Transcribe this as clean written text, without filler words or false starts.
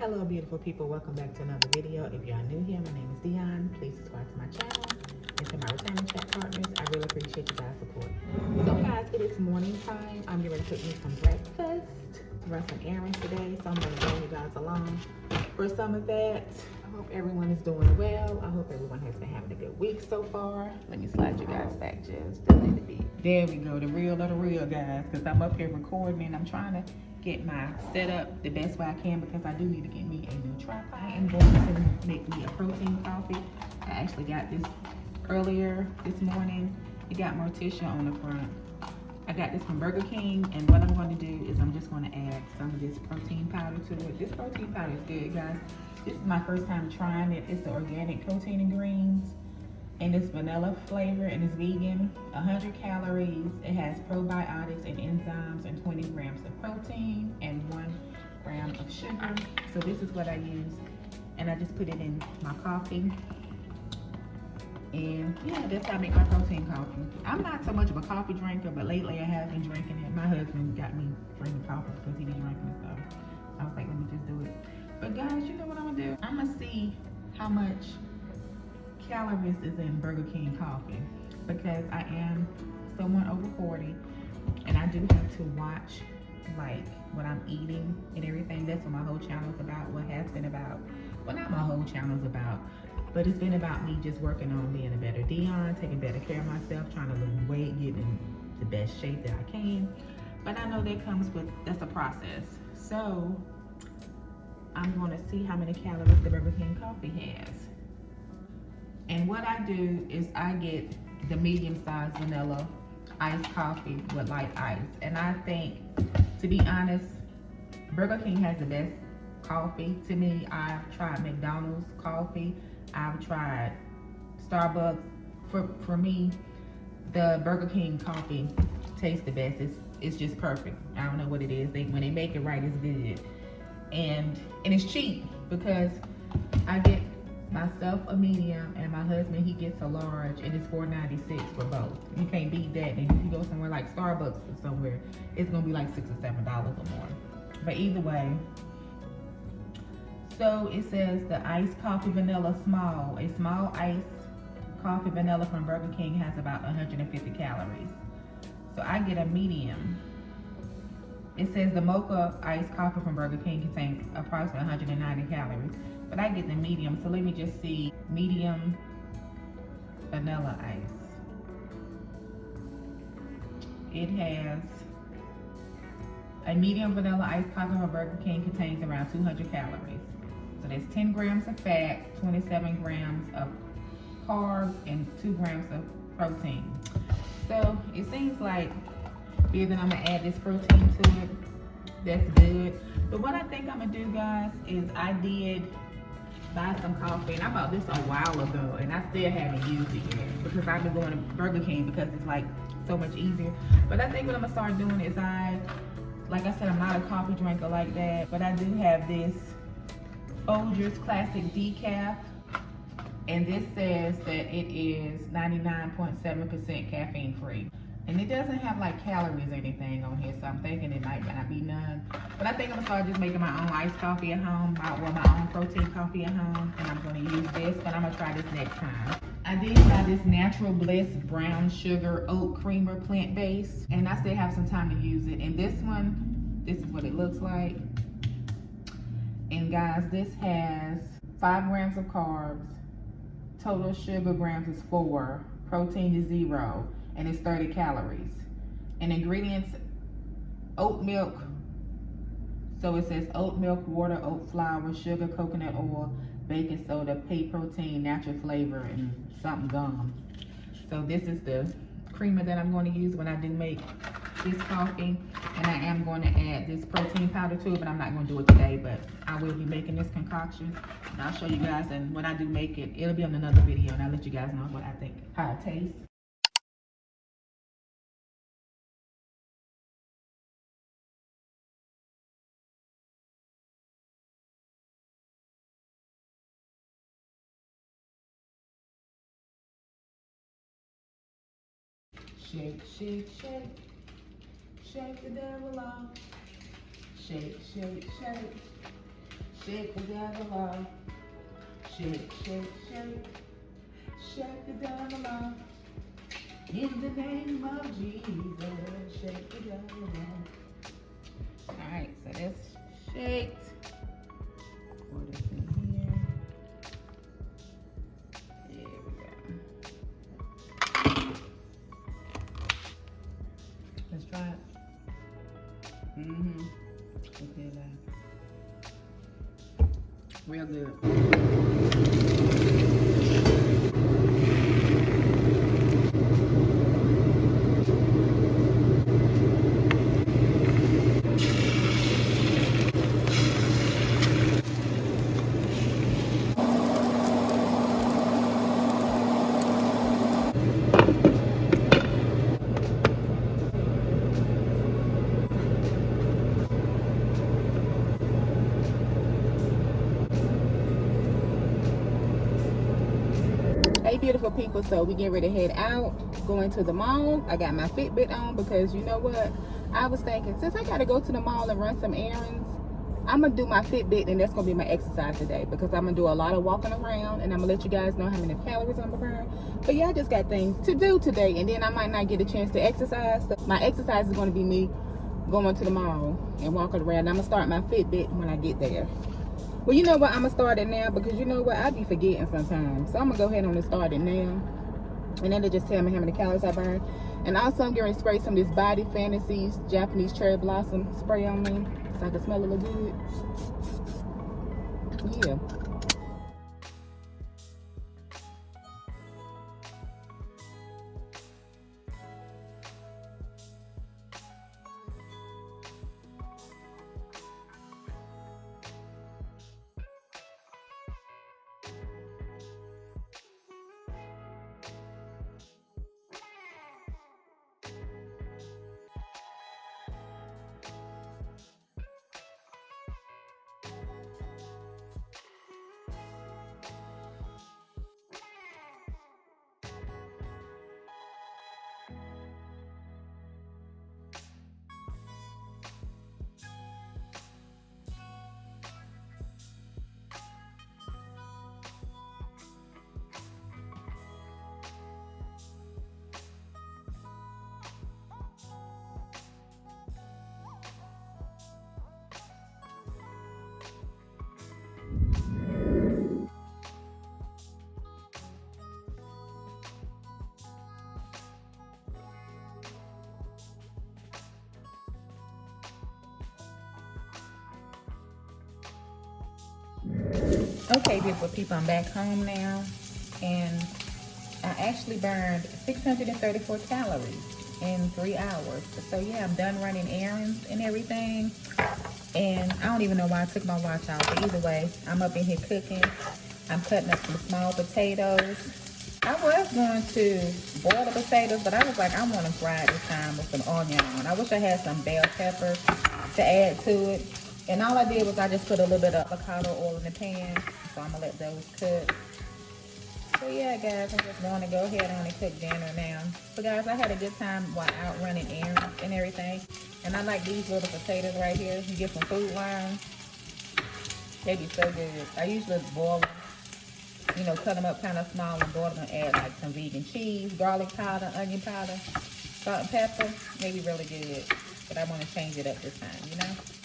Hello beautiful people, welcome back to another video. If you are new here, my name is Dionne. Please subscribe to my channel and to my returning chat partners. I really appreciate you guys' support. So guys, it is morning time. I'm getting ready to cook me some breakfast, run some errands today. So I'm going to bring you guys along for some of that. I hope everyone is doing well. I hope everyone has been having a good week so far. Let me slide you guys back just a little bit. There we go, the real of the real, guys, because I'm up here recording and I'm trying to get my setup the best way I can because I do need to get me a new tripod. I am going to make me a protein coffee. I actually got this earlier this morning. It got Morticia on the front. I got this from Burger King, and what I'm going to do is I'm just going to add some of this protein powder to it. This protein powder is good, guys. This is my first time trying it. It's the organic protein and greens, and it's vanilla flavor, and it's vegan. 100 calories. It has probiotics and enzymes, and 20 grams of protein, and 1 gram of sugar. So this is what I use, and I just put it in my coffee. And yeah, that's how I make my protein coffee. I'm not so much of a coffee drinker, but lately I have been drinking it. My husband got me drinking coffee because he be drinking it, so I was like, let me just do it. But guys, you know what I'm gonna do? I'm gonna see how much calories is in Burger King coffee because I am someone over 40 and I do have to watch like what I'm eating and everything. That's what my whole channel is about. What has been about, well, not my whole channel is about, but it's been about me just working on being a better Dionne, taking better care of myself, trying to lose weight, getting in the best shape that I can. But I know that's a process. So I'm gonna see how many calories the Burger King coffee has. And what I do is I get the medium-sized vanilla iced coffee with light ice. And I think, to be honest, Burger King has the best coffee to me. I've tried McDonald's coffee. I've tried Starbucks. For me, the Burger King coffee tastes the best. It's just perfect. I don't know what it is. When they make it right, it's good. And it's cheap because I get myself a medium and my husband, he gets a large, and it's $4.96 for both. You can't beat that. And if you go somewhere like Starbucks or somewhere, it's gonna be like $6 or $7 or more. But either way, so it says the iced coffee vanilla small. A small iced coffee vanilla from Burger King has about 150 calories. So I get a medium. It says the mocha iced coffee from Burger King contains approximately 190 calories. But I get the medium, so let me just see. Medium vanilla ice. It has a medium vanilla iced coffee from Burger King contains around 200 calories. So there's 10 grams of fat, 27 grams of carbs, and 2 grams of protein. So it seems like being that I'm gonna add this protein to it, that's good. But what I think I'm gonna do, guys, is I did buy some coffee, and I bought this a while ago, and I still haven't used it yet because I've been going to Burger King because it's like so much easier. But I think what I'm gonna start doing is like I said, I'm not a coffee drinker like that, but I do have this Folgers Classic Decaf, and this says that it is 99.7% caffeine free. And it doesn't have like calories or anything on here, so I'm thinking it might not be none. But I think I'm gonna start just making my own iced coffee at home, my own protein coffee at home, and I'm gonna use this, but I'm gonna try this next time. I did buy this Natural Bliss brown sugar oat creamer plant-based, and I still have some time to use it. And this one, this is what it looks like. And guys, this has 5 grams of carbs, total sugar grams is 4, protein is 0, and it's 30 calories. And ingredients, oat milk. So it says oat milk, water, oat flour, sugar, coconut oil, baking soda, pea protein, natural flavor, and something gum. So this is the creamer that I'm going to use when I do make this coffee. And I am going to add this protein powder to it, but I'm not going to do it today, but I will be making this concoction. And I'll show you guys, and when I do make it, it'll be on another video, and I'll let you guys know what I think, how it tastes. Shake, shake, shake, shake the devil off. Shake, shake, shake, Shake the devil off. Shake, shake, shake. Shake the devil off. In the name of Jesus. Shake the devil off. Alright, so that's shaked. Pour this in here. There we go. Let's try it. Okay, real good. Hey beautiful people, so we get ready to head out, going to the mall. I got my Fitbit on because you know what, I was thinking since I got to go to the mall and run some errands, I'm gonna do my Fitbit and that's gonna be my exercise today, because I'm gonna do a lot of walking around and I'm gonna let you guys know how many calories I'm gonna burn. But yeah, I just got things to do today, and then I might not get a chance to exercise. So my exercise is gonna be me going to the mall and walking around. I'm gonna start my Fitbit when I get there. Well, you know what? I'm going to start it now because you know what? I be forgetting sometimes. So I'm going to go ahead and start it now. And then they just tell me how many calories I burn. And also I'm going to spray some of this Body Fantasies Japanese Cherry Blossom spray on me so I can smell a little good. Yeah. Okay, beautiful people, I'm back home now, and I actually burned 634 calories in 3 hours. So yeah, I'm done running errands and everything, and I don't even know why I took my watch out, but either way, I'm up in here cooking. I'm cutting up some small potatoes. I was going to boil the potatoes, but I was like, I want them fried this time with some onion on. I wish I had some bell pepper to add to it. And all I did was I just put a little bit of avocado oil in the pan. So I'm going to let those cook. So yeah, guys, I just want to go ahead on and cook dinner now. So guys, I had a good time while out running errands and everything. And I like these little potatoes right here. You get some Food Line. They be so good. I usually boil them, you know, cut them up kind of small and boil them and add like some vegan cheese, garlic powder, onion powder, salt and pepper. They be really good. But I want to change it up this time, you know.